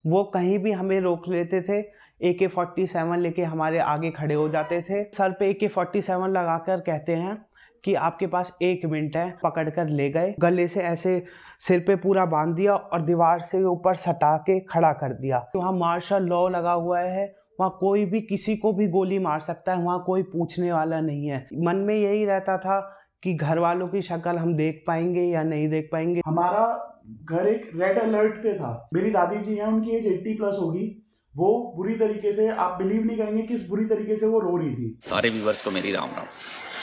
वो कहीं भी हमें रोक लेते थे, AK-47 लेके हमारे आगे खड़े हो जाते थे। सर पे AK-47 लगाकर कहते हैं कि आपके पास 1 मिनट है। पकड़ कर ले गए, गले से ऐसे सिर पे पूरा बांध दिया और दीवार से ऊपर सटा के खड़ा कर दिया। वहाँ मार्शल लॉ लगा हुआ है, वहाँ कोई भी किसी को भी गोली मार सकता है, वहाँ कोई पूछने वाला नहीं है। मन में यही रहता था कि घर वालों की शक्ल हम देख पाएंगे या नहीं देख पाएंगे। हमारा घर एक रेड अलर्ट पे था। मेरी दादी जी हैं, उनकी एज 80+ होगी। वो बुरी तरीके से, आप बिलीव नहीं करेंगे किस बुरी तरीके से वो रो रही थी। सारे व्यूवर्स को मेरी राम राम।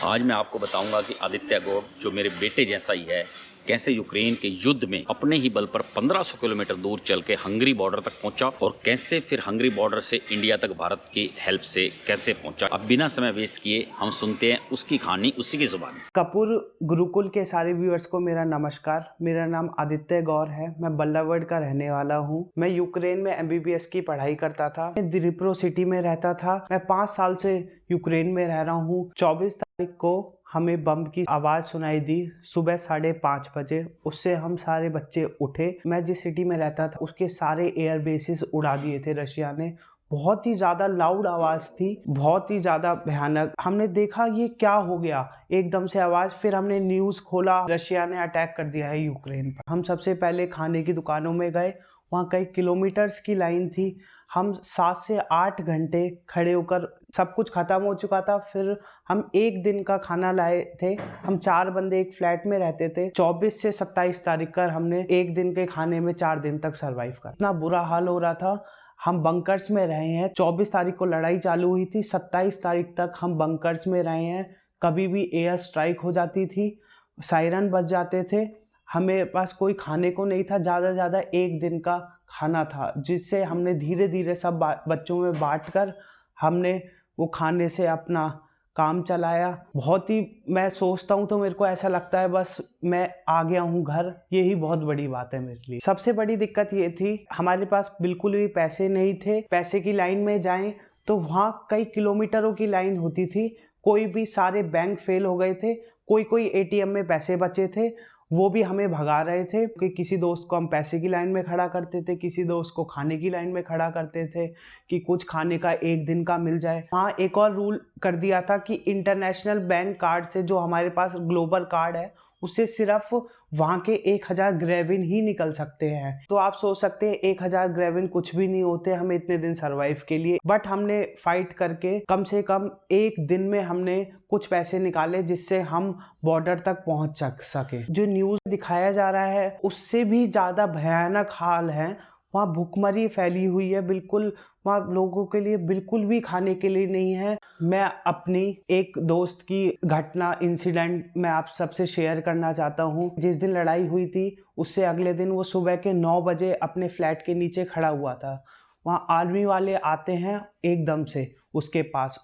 आज मैं आपको बताऊंगा कि आदित्य गौड़ जो मेरे बेटे जैसा ही है, कैसे यूक्रेन के युद्ध में अपने ही बल पर 1500 किलोमीटर दूर चल के हंगरी बॉर्डर तक पहुंचा और कैसे फिर हंगरी बॉर्डर से इंडिया तक भारत की हेल्प से कैसे पहुंचा। अब बिना समय वेस्ट किए हम सुनते हैं उसकी कहानी उसी की जुबान। कपूर गुरुकुल के सारे व्यूअर्स को मेरा नमस्कार। मेरा नाम आदित्य गौड़ है, मैं बल्लभगढ़ का रहने वाला हूँ। मैं यूक्रेन में MBBS की पढ़ाई करता था, दिनिप्रो सिटी में रहता था। मैं 5 साल से यूक्रेन में रह रहा हूँ। 24 तारीख को हमें बम की आवाज़ सुनाई दी सुबह 5:30 बजे। उससे हम सारे बच्चे उठे। मैं जिस सिटी में रहता था उसके सारे एयर बेसिस उड़ा दिए थे रशिया ने। बहुत ही ज़्यादा लाउड आवाज़ थी, बहुत ही ज़्यादा भयानक। हमने देखा ये क्या हो गया, एकदम से आवाज़। फिर हमने न्यूज़ खोला, रशिया ने अटैक कर दिया है यूक्रेन पर। हम सबसे पहले खाने की दुकानों में गए, वहाँ कई किलोमीटर्स की लाइन थी। हम 7 से 8 घंटे खड़े होकर, सब कुछ ख़त्म हो चुका था। फिर हम 1 दिन का खाना लाए थे। हम 4 बंदे एक फ्लैट में रहते थे। 24 से 27 तारीख का हमने 1 दिन के खाने में 4 दिन तक सर्वाइव कर। इतना बुरा हाल हो रहा था। हम बंकर्स में रहे हैं। 24 तारीख को लड़ाई चालू हुई थी, 27 तारीख तक हम बंकर्स में रहे हैं। कभी भी एयर स्ट्राइक हो जाती थी, सायरन बज जाते थे। हमें पास कोई खाने को नहीं था, ज़्यादा से ज़्यादा 1 दिन का खाना था, जिससे हमने धीरे धीरे सब बच्चों में बांट कर हमने वो खाने से अपना काम चलाया। बहुत ही, मैं सोचता हूँ तो मेरे को ऐसा लगता है बस मैं आ गया हूँ घर, यही बहुत बड़ी बात है मेरे लिए। सबसे बड़ी दिक्कत ये थी, हमारे पास बिल्कुल भी पैसे नहीं थे। पैसे की लाइन में जाएं तो वहाँ कई किलोमीटरों की लाइन होती थी। कोई भी, सारे बैंक फेल हो गए थे। कोई ATM में पैसे बचे थे, वो भी हमें भगा रहे थे कि किसी दोस्त को हम पैसे की लाइन में खड़ा करते थे, किसी दोस्त को खाने की लाइन में खड़ा करते थे कि कुछ खाने का 1 दिन का मिल जाए। हाँ, एक और रूल कर दिया था कि इंटरनेशनल बैंक कार्ड से, जो हमारे पास ग्लोबल कार्ड है, उससे सिर्फ वहाँ के 1000 ग्रेविन ही निकल सकते हैं। तो आप सोच सकते हैं 1000 ग्रेविन कुछ भी नहीं होते हमें इतने दिन सरवाइव के लिए। बट हमने फाइट करके कम से कम 1 दिन में हमने कुछ पैसे निकाले, जिससे हम बॉर्डर तक पहुंच सके। जो न्यूज़ दिखाया जा रहा है उससे भी ज़्यादा भयानक हाल है। वहाँ भूखमरी फैली हुई है, बिल्कुल वहाँ लोगों के लिए बिल्कुल भी खाने के लिए नहीं है। मैं अपनी एक दोस्त की घटना, इंसिडेंट मैं आप सबसे शेयर करना चाहता हूँ। जिस दिन लड़ाई हुई थी उससे अगले दिन वो सुबह के 9 बजे अपने फ्लैट के नीचे खड़ा हुआ था। वहाँ आर्मी वाले आते हैं एकदम से उसके पास,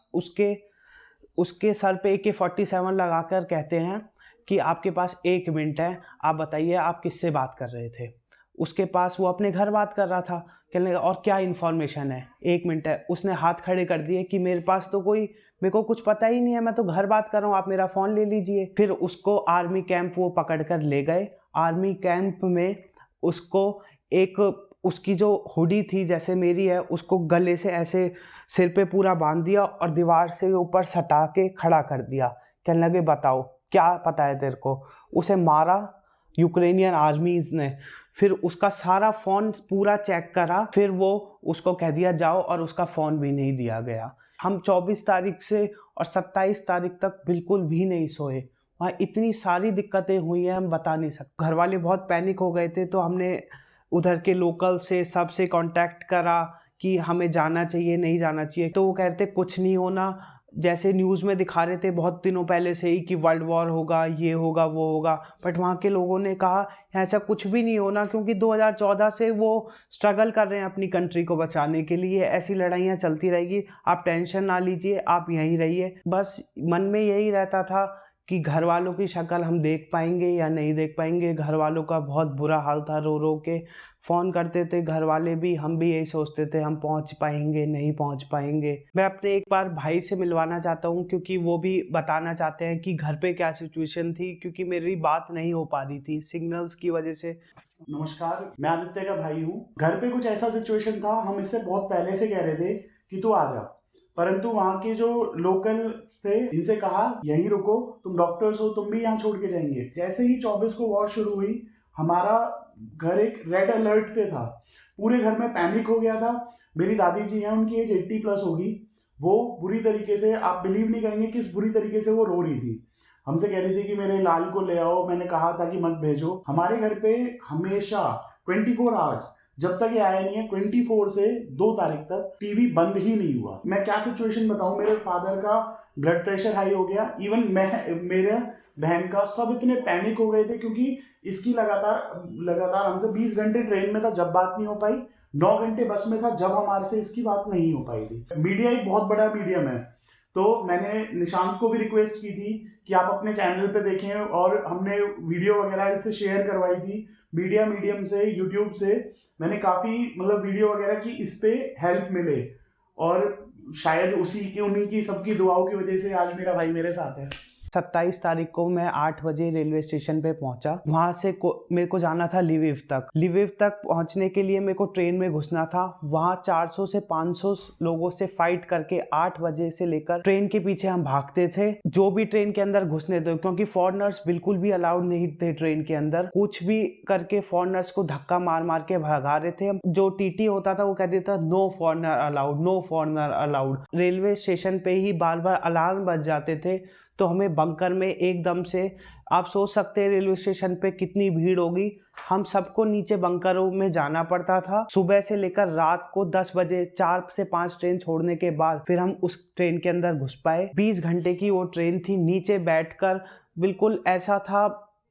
उसके सर पे AK-47 लगाकर कहते हैं कि आपके पास 1 मिनट है, आप बताइए आप किससे बात कर रहे थे। उसके पास, वो अपने घर बात कर रहा था। कहने लगा और क्या इन्फॉर्मेशन है, 1 मिनट है। उसने हाथ खड़े कर दिए कि मेरे पास तो मेरे को कुछ पता ही नहीं है, मैं तो घर बात कर रहा हूँ, आप मेरा फ़ोन ले लीजिए। फिर उसको आर्मी कैंप वो पकड़ कर ले गए। आर्मी कैंप में उसको उसकी जो हुडी थी जैसे मेरी है, उसको गले से ऐसे सिर पे पूरा बांध दिया और दीवार से ऊपर सटा के खड़ा कर दिया। कहने लगे बताओ क्या पता है तेरे को। उसे मारा यूक्रेनियन आर्मीज ने। फिर उसका सारा फ़ोन पूरा चेक करा, फिर वो उसको कह दिया जाओ, और उसका फ़ोन भी नहीं दिया गया। हम 24 तारीख से और 27 तारीख तक बिल्कुल भी नहीं सोए। वहाँ इतनी सारी दिक्कतें हुई हैं, हम बता नहीं सकते। घर वाले बहुत पैनिक हो गए थे, तो हमने उधर के लोकल से सबसे कांटेक्ट करा कि हमें जाना चाहिए नहीं जाना चाहिए। तो वो कहते कुछ नहीं होना, जैसे न्यूज़ में दिखा रहे थे बहुत दिनों पहले से ही कि वर्ल्ड वॉर होगा, ये होगा वो होगा। बट वहाँ के लोगों ने कहा ऐसा कुछ भी नहीं होना, क्योंकि 2014 से वो स्ट्रगल कर रहे हैं अपनी कंट्री को बचाने के लिए। ऐसी लड़ाइयाँ चलती रहेगी, आप टेंशन ना लीजिए, आप यहीं रहिए। बस मन में यही रहता था कि घर वालों की शक्ल हम देख पाएंगे या नहीं देख पाएंगे। घर वालों का बहुत बुरा हाल था, रो रो के फ़ोन करते थे घर वाले भी। हम भी यही सोचते थे हम पहुंच पाएंगे नहीं पहुंच पाएंगे। मैं अपने एक बार भाई से मिलवाना चाहता हूं, क्योंकि वो भी बताना चाहते हैं कि घर पे क्या सिचुएशन थी, क्योंकि मेरी बात नहीं हो पा रही थी सिग्नल्स की वजह से। नमस्कार, मैं आदित्य का भाई हूँ। घर पे कुछ ऐसा सिचुएशन था, हम इससे बहुत पहले से कह रहे थे कि तू आ जा, परंतु वहाँ के जो लोकल थे इनसे कहा यहीं रुको, तुम डॉक्टर्स हो, तुम भी यहाँ छोड़ के जाएंगे। जैसे ही 24 को वॉर शुरू हुई, हमारा घर एक रेड अलर्ट पे था। पूरे घर में पैनिक हो गया था। मेरी दादी जी हैं, उनकी एज 80 प्लस होगी। वो बुरी तरीके से, आप बिलीव नहीं करेंगे किस बुरी तरीके से वो रो रही थी। हमसे कह रही थी कि मेरे लाल को ले आओ। मैंने कहा था कि मत भेजो। हमारे घर पे हमेशा 24 आवर्स, जब तक ये आया नहीं है, 24 से 2 तारीख तक टीवी बंद ही नहीं हुआ। मैं क्या सिचुएशन बताऊं, मेरे फादर का ब्लड प्रेशर हाई हो गया, इवन मैं, मेरे बहन का, सब इतने पैनिक हो गए थे क्योंकि इसकी लगातार हमसे 20 घंटे ट्रेन में था जब बात नहीं हो पाई, 9 घंटे बस में था जब हमारे से इसकी बात नहीं हो पाई थी। मीडिया एक बहुत बड़ा मीडियम है, तो मैंने निशांत को भी रिक्वेस्ट की थी कि आप अपने चैनल पे देखें, और हमने वीडियो वगैरह इससे शेयर करवाई थी। मीडिया मीडियम से, यूट्यूब से मैंने काफ़ी वीडियो वगैरह की, इस पे हेल्प मिले, और शायद उन्हीं की सबकी दुआओं की वजह से आज मेरा भाई मेरे साथ है। 27 तारीख को मैं 8 बजे रेलवे स्टेशन पे पहुंचा। वहां से मेरे को जाना था लिविव तक। लिविव तक पहुंचने के लिए मेरे को ट्रेन में घुसना था। वहां 400 से 500 लोगों से फाइट करके 8 बजे से लेकर ट्रेन के पीछे हम भागते थे, जो भी ट्रेन के अंदर घुसने थे, क्योंकि फॉरेनर्स बिल्कुल भी अलाउड नहीं थे ट्रेन के अंदर। कुछ भी करके फॉरेनर्स को धक्का मार मार के भगा रहे थे। जो टीटी होता था वो कह देता no foreigner allowed, no foreigner allowed. Railway station पे ही बार बार अलार्म बज जाते थे, तो हमें बंकर में एकदम से, आप सोच सकते हैं रेलवे स्टेशन पे कितनी भीड़ होगी, हम सबको नीचे बंकरों में जाना पड़ता था। सुबह से लेकर रात को 10 बजे 4 से 5 ट्रेन छोड़ने के बाद फिर हम उस ट्रेन के अंदर घुस पाए। 20 घंटे की वो ट्रेन थी। नीचे बैठकर बिल्कुल ऐसा था,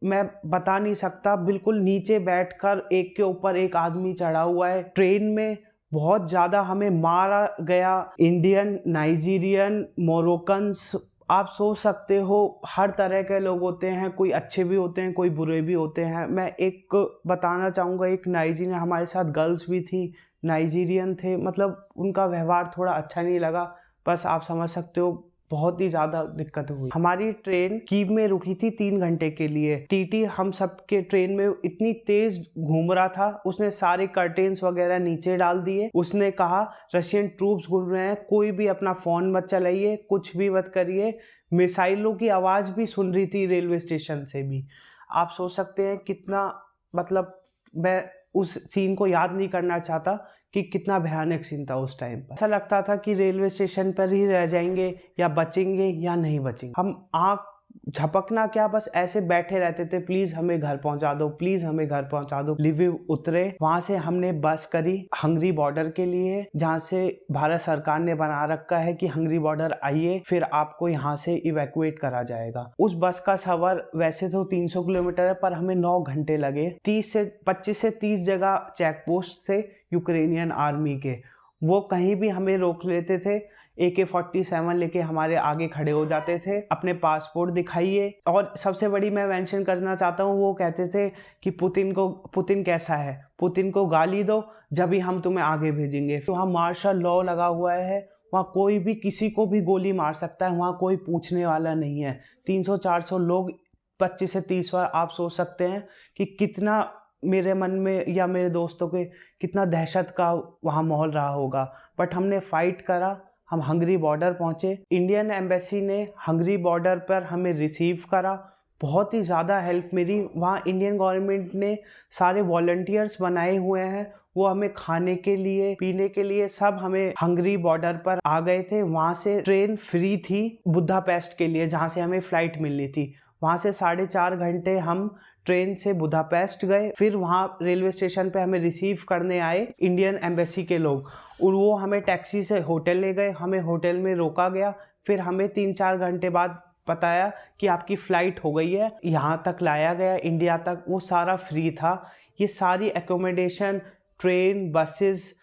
मैं बता नहीं सकता, बिल्कुल नीचे बैठकर एक के ऊपर एक आदमी चढ़ा हुआ है। ट्रेन में बहुत ज़्यादा हमें मारा गया। इंडियन, नाइजीरियन, मोरक्कन्स, आप सोच सकते हो हर तरह के लोग होते हैं, कोई अच्छे भी होते हैं, कोई बुरे भी होते हैं। मैं एक बताना चाहूँगा, एक नाइजीरियन, हमारे साथ गर्ल्स भी थी, नाइजीरियन थे, मतलब उनका व्यवहार थोड़ा अच्छा नहीं लगा। बस आप समझ सकते हो, बहुत ही ज़्यादा दिक्कत हुई। हमारी ट्रेन कीव में रुकी थी 3 घंटे के लिए। टीटी हम सब के ट्रेन में इतनी तेज घूम रहा था, उसने सारे कर्टेन्स वगैरह नीचे डाल दिए। उसने कहा रशियन ट्रूप्स घूम रहे हैं, कोई भी अपना फ़ोन मत चलाइए, कुछ भी मत करिए। मिसाइलों की आवाज़ भी सुन रही थी रेलवे स्टेशन से भी। आप सोच सकते हैं कितना, मतलब मैं उस सीन को याद नहीं करना चाहता कि कितना भयानक सीन था उस टाइम पर। ऐसा लगता था कि रेलवे स्टेशन पर ही रह जाएंगे, या बचेंगे या नहीं बचेंगे। हम आँख झपकना क्या, बस ऐसे बैठे रहते थे, प्लीज हमें घर पहुंचा दो, प्लीज हमें घर पहुंचा दो। लिविव उतरे, वहां से हमने बस करी हंगरी बॉर्डर के लिए, जहां से भारत सरकार ने बना रखा है कि हंगरी बॉर्डर आइए, फिर आपको यहाँ से इवैक्यूएट करा जाएगा। उस बस का सफर वैसे तो 300 किलोमीटर है, पर हमें 9 घंटे लगे। 25 से 30 जगह चेक पोस्ट थे यूक्रेनियन आर्मी के, वो कहीं भी हमें रोक लेते थे। AK-47 लेके हमारे आगे खड़े हो जाते थे, अपने पासपोर्ट दिखाइए। और सबसे बड़ी मैं मेंशन करना चाहता हूँ, वो कहते थे कि पुतिन कैसा है, पुतिन को गाली दो, जब ही हम तुम्हें आगे भेजेंगे। तो वहाँ मार्शल लॉ लगा हुआ है, वहाँ कोई भी किसी को भी गोली मार सकता है, वहाँ कोई पूछने वाला नहीं है। 300-400 लोग 25 से 30 बार, आप सोच सकते हैं कि कितना मेरे मन में या मेरे दोस्तों के कितना दहशत का वहाँ माहौल रहा होगा। बट हमने फाइट करा, हम हंगरी बॉर्डर पहुँचे। इंडियन एम्बेसी ने हंगरी बॉर्डर पर हमें रिसीव करा, बहुत ही ज़्यादा हेल्प मिली। वहाँ इंडियन गवर्नमेंट ने सारे वॉलंटियर्स बनाए हुए हैं, वो हमें खाने के लिए, पीने के लिए सब हमें हंगरी बॉर्डर पर आ गए थे। वहाँ से ट्रेन फ्री थी बुदापेस्ट के लिए, जहाँ से हमें फ़्लाइट मिलनी थी। वहाँ से 4.5 घंटे हम ट्रेन से बुदापेस्ट गए। फिर वहाँ रेलवे स्टेशन पे हमें रिसीव करने आए इंडियन एम्बेसी के लोग, और वो हमें टैक्सी से होटल ले गए। हमें होटल में रोका गया, फिर हमें 3-4 घंटे बाद बताया कि आपकी फ़्लाइट हो गई है, यहाँ तक लाया गया, इंडिया तक। वो सारा फ्री था, ये सारी accommodation, train, buses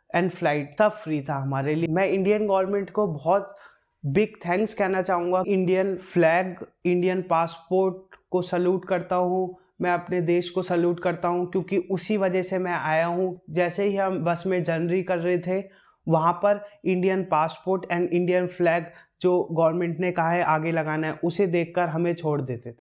and flight सब फ्री था हमारे लिए। मैं इंडियन गवर्नमेंट को बहुत बिग थैंक्स कहना चाहूँगा। इंडियन फ्लैग, इंडियन पासपोर्ट को सल्यूट करता हूँ, मैं अपने देश को सल्यूट करता हूँ, क्योंकि उसी वजह से मैं आया हूँ। जैसे ही हम बस में जर्नी कर रहे थे, वहाँ पर Indian passport and Indian flag जो गवर्नमेंट ने कहा है आगे लगाना है, उसे देखकर हमें छोड़ देते थे।